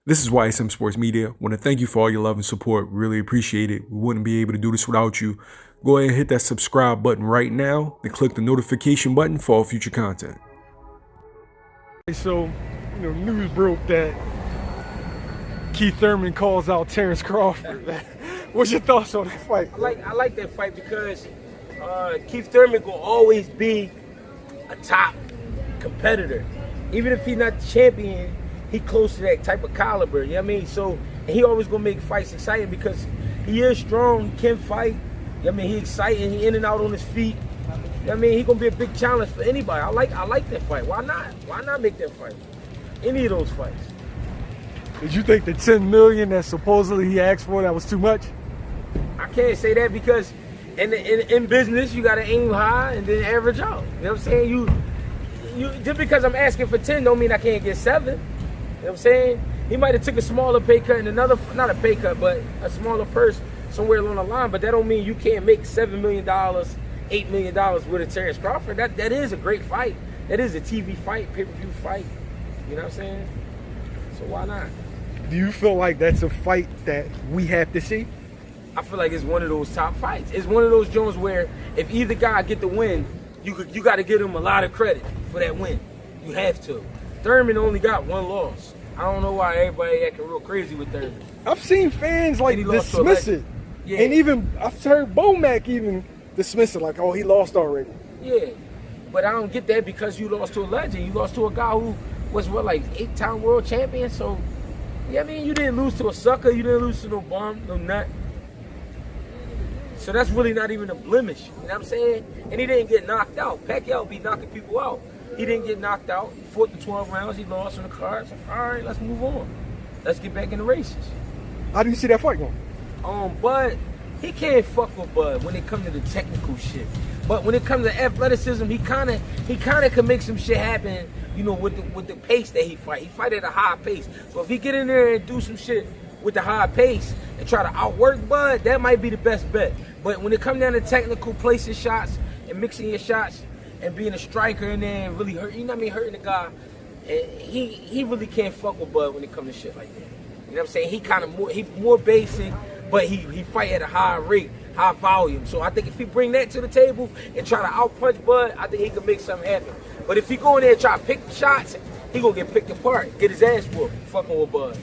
This is YSM Sports Media. Want to thank you for all your love and support. Really appreciate it. We wouldn't be able to do this without you. Go ahead and hit that subscribe button right now and click the notification button for all future content. So, news broke that Keith Thurman calls out Terence Crawford. What's your thoughts on that fight? I like that fight because Keith Thurman will always be a top competitor. Even if he's not the champion, he close to that type of caliber, you know what I mean? So, and he always gonna make fights exciting because he is strong, he can fight. You know what I mean? He exciting, he in and out on his feet. You know what I mean? He gonna be a big challenge for anybody. I like that fight. Why not? Why not make that fight? Any of those fights. Did you think the $10 million that supposedly he asked for, that was too much? I can't say that because in business you gotta aim high and then average out. You know what I'm saying? You just because I'm asking for 10 don't mean I can't get 7. You know what I'm saying? He might have took a smaller pay cut and another, not a pay cut, but a smaller purse somewhere along the line. But that don't mean you can't make $7 million, $8 million with a Terence Crawford. That is a great fight. That is a TV fight, pay-per-view fight. You know what I'm saying? So why not? Do you feel like that's a fight that we have to see? I feel like it's one of those top fights. It's one of those joints where if either guy get the win, you got to give him a lot of credit for that win. You have to. Thurman only got one loss. I don't know why everybody acting real crazy with Thurman. I've seen fans like dismiss it. Yeah. And even, I've heard Bomac even dismiss it like, oh, he lost already. Yeah, but I don't get that because you lost to a legend. You lost to a guy who was, like 8-time world champion. So, yeah, I mean, you didn't lose to a sucker. You didn't lose to no bum, no nut. So that's really not even a blemish. You know what I'm saying? And he didn't get knocked out. Pacquiao be knocking people out. He didn't get knocked out. He fought the 12 rounds. He lost on the cards. All right, let's move on. Let's get back in the races. How do you see that fight going? Bud, he can't fuck with Bud when it comes to the technical shit. But when it comes to athleticism, he kind of can make some shit happen. With the pace that he fight. He fight at a high pace. So if he get in there and do some shit with the high pace and try to outwork Bud, that might be the best bet. But when it comes down to technical placing shots and mixing your shots and being a striker and then really hurting the guy, he really can't fuck with Bud when it comes to shit like that. You know what I'm saying? He more basic, but he fight at a high rate, high volume. So I think if he bring that to the table and try to outpunch Bud, I think he can make something happen. But if he go in there and try to pick shots, he gonna get picked apart, get his ass whooped, fucking with Bud.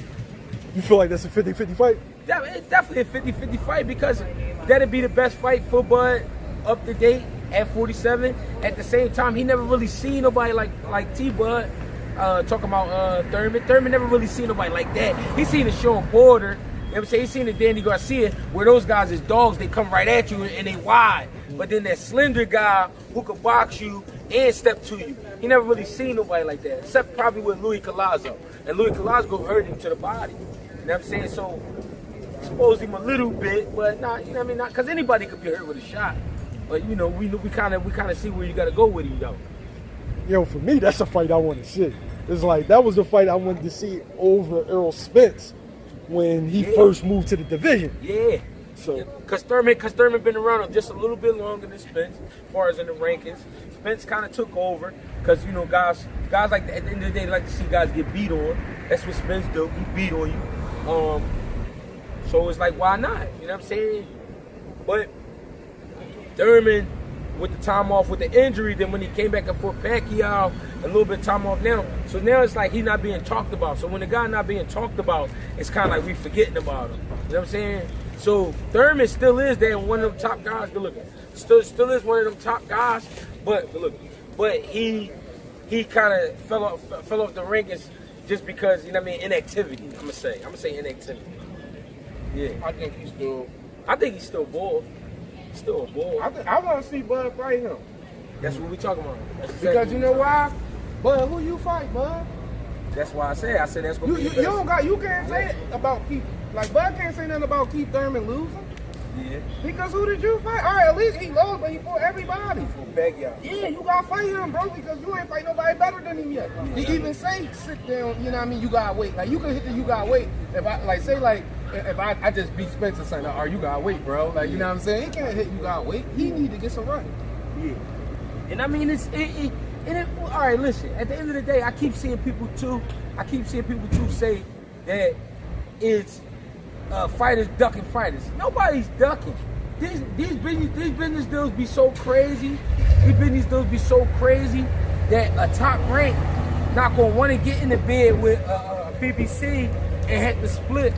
You feel like that's a 50-50 fight? Yeah, it's definitely a 50-50 fight because that'd be the best fight for Bud up to date at 47. At the same time, he never really seen nobody like T-Bud talking about Thurman. Thurman never really seen nobody like that. He seen the Sean Porter. You know what I'm saying? He seen the Danny Garcia where those guys is dogs. They come right at you and they wide. But then that slender guy who could box you and step to you. He never really seen nobody like that, except probably with Louis Collazo. And Louis Collazo hurt him to the body. You know what I'm saying? So, exposed him a little bit, but not, you know what I mean? Not because anybody could be hurt with a shot. But we kind of see where you got to go with him though. Yo, for me, that's a fight I want to see. It's like that was the fight I wanted to see over Errol Spence when he first moved to the division. Yeah. So, because Thurman been around just a little bit longer than Spence, as far as in the rankings. Spence kind of took over because guys like at the end of the day like to see guys get beat on. That's what Spence do. He beat on you. So it's like, why not? You know what I'm saying? But Thurman, with the time off with the injury, then when he came back and forth Pacquiao, a little bit of time off now. So now it's like he's not being talked about. So when the guy not being talked about, it's kind of like we forgetting about him. You know what I'm saying? So Thurman still is there, one of them top guys. Good looking. Still is one of them top guys. But he kind of fell off the rankings just because, you know what I mean, inactivity. I'm gonna say inactivity. Yeah. I think he's still bull. Still a bull. I want to see Bud fight him. That's what we talking about. Because you know why? Bud, who you fight, Bud? That's why I said that's gonna be the best. You can't say it about Keith. Like Bud can't say nothing about Keith Thurman losing. Yeah. Because who did you fight? All right, at least he lost, but he fought everybody. For Pacquiao. Yeah, you gotta fight him, bro, because you ain't fight nobody better than him yet. He even say sit down, you know what I mean? You gotta wait. Like you can hit the you gotta wait. If I just beat Spencer saying, or you gotta wait, bro. Like you know what I'm saying? He can't hit you gotta wait. He need to get some run. Yeah. And I mean all right, listen, at the end of the day, I keep seeing people too say that it's fighters ducking fighters. Nobody's ducking. These business deals be so crazy. These business deals be so crazy that a top rank not gonna want to get in the bed with BBC and have to split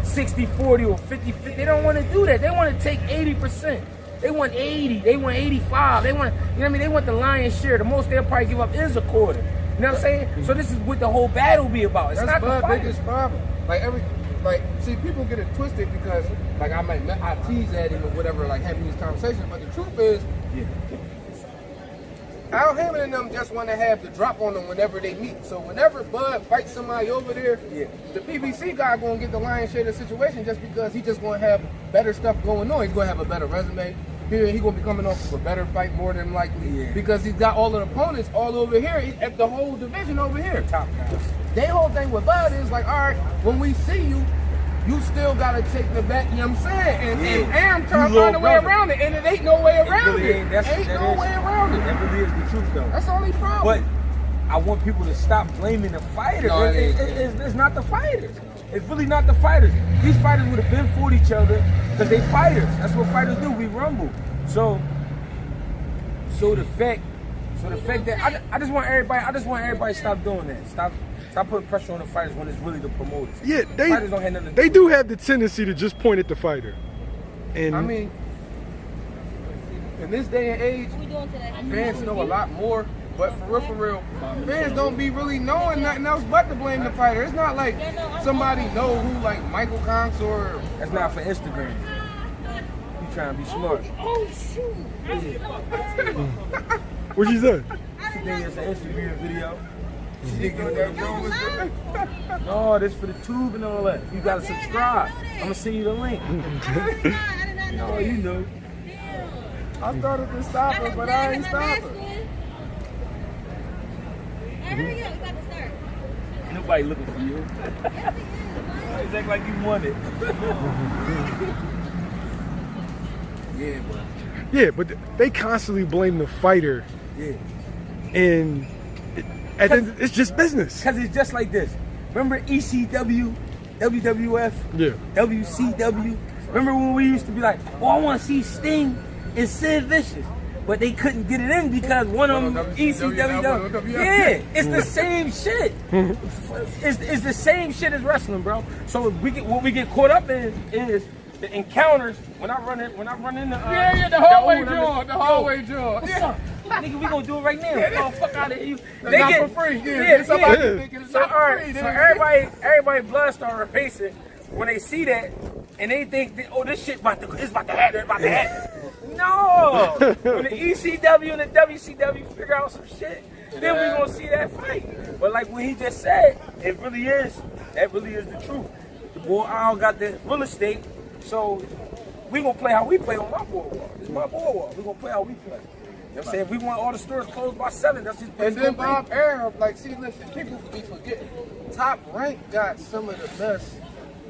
60-40 or 50-50. They don't want to do that. They want to take 80%. They want 80. They want 85. They want, you know what I mean? They want the lion's share. The most they'll probably give up is a quarter. You know what I'm saying? So this is what the whole battle be about. It's That's not the my biggest problem. See, people get it twisted because, I tease at him or whatever, having these conversations. But the truth is, Al Hammond and them just want to have the drop on them whenever they meet. So whenever Bud fights somebody over there, the PBC guy going to get the lion's share of the situation just because he just going to have better stuff going on. He's going to have a better resume. Here, he's going to be coming off of a better fight more than likely because he's got all the opponents all over here at the whole division over here. Top guys. Their whole thing with Bud is all right, when we see you, you still gotta take the back, you know what I'm saying? And I'm trying to find a way around it, and it ain't no way around it. Ain't no way around it. That really is the truth, though. That's the only problem. But I want people to stop blaming the fighters. No, it's not the fighters. It's really not the fighters. These fighters would have been fought each other because they fighters. That's what fighters do. We rumble. So the fact that I just want everybody to stop doing that. Stop putting pressure on the fighters when it's really the promoters. Yeah, fighters don't have nothing to they do do have the tendency to just point at the fighter. And I mean, in this day and age, fans know a lot more. But for real, fans don't be really knowing nothing else but to blame the fighter. It's not like somebody know who Michael Conks or... That's not for Instagram. You trying to be smart. Oh, shoot. what she say? She think it's an Instagram video. She think that Joe was good. No, this for the tube and all that. You gotta subscribe. I'm gonna send you the link. No, you know. I started to stop it, but I ain't stopping. Hurry up, you got to start. Nobody looking for you. It's act like you want it. Yeah, but they constantly blame the fighter. Yeah. And it's just business. Because it's just like this. Remember ECW, WWF, WCW? Remember when we used to be like, oh, I want to see Sting and Sid Vicious. But they couldn't get it in because one of them ECW. Yeah, it's the same shit. It's the same shit as wrestling, bro. So what we get caught up in is the encounters when I run into the hallway jaw. What's up? Nigga, we gonna do it right now. Oh, fuck out of here. They get for free. Somebody thinking it's not for free. So everybody blood start racing when they see that, and they think, this shit about to happen. No! When the ECW and the WCW figure out some shit, then we gonna see that fight. But like what he just said, that really is the truth. The boy Al got the real estate, so we gonna play how we play on my boardwalk. It's my boardwalk. We gonna play how we play. You know what I'm saying? If we want all the stores closed by 7, that's just and then Bob Arum, listen, people be forgetting. Top Rank got some of the best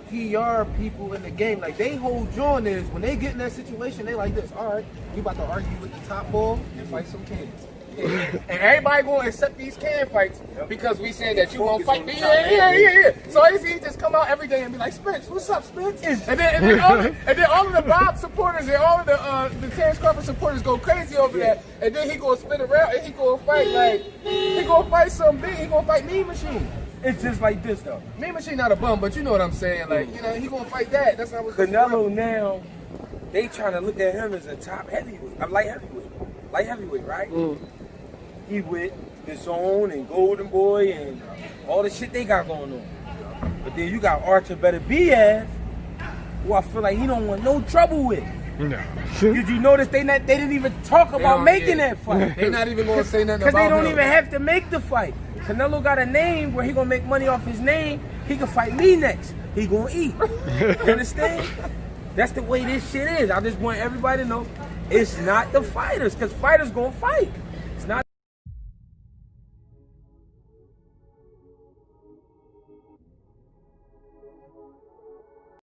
PR people in the game. They whole joint is when they get in that situation, they like this. All right, you about to argue with the top ball and fight some cans. And everybody gonna accept these can fights because we said that you won't fight. Yeah. So he just come out every day and be like, Spence, what's up, Spence? And then all of the Bob supporters and all of the Terence Crawford supporters go crazy over that. And then he gonna spin around and he gonna fight he gonna fight some big. He gonna fight Mean Machine. It's just like this though. Mean Machine not a bum, but you know what I'm saying. He gonna fight that. That's not what Canelo now. They trying to look at him as a top heavyweight. I'm light heavyweight, right? He with the Zone and Golden Boy and all the shit they got going on. But then you got Archer Better BS, who I feel like he don't want no trouble with. No. Did you notice they didn't even talk about making that fight? They not even gonna say nothing about it. Because they don't even have to make the fight. Canelo got a name where he gonna make money off his name. He can fight me next. He gonna eat. You understand? That's the way this shit is. I just want everybody to know it's not the fighters, because fighters gonna fight.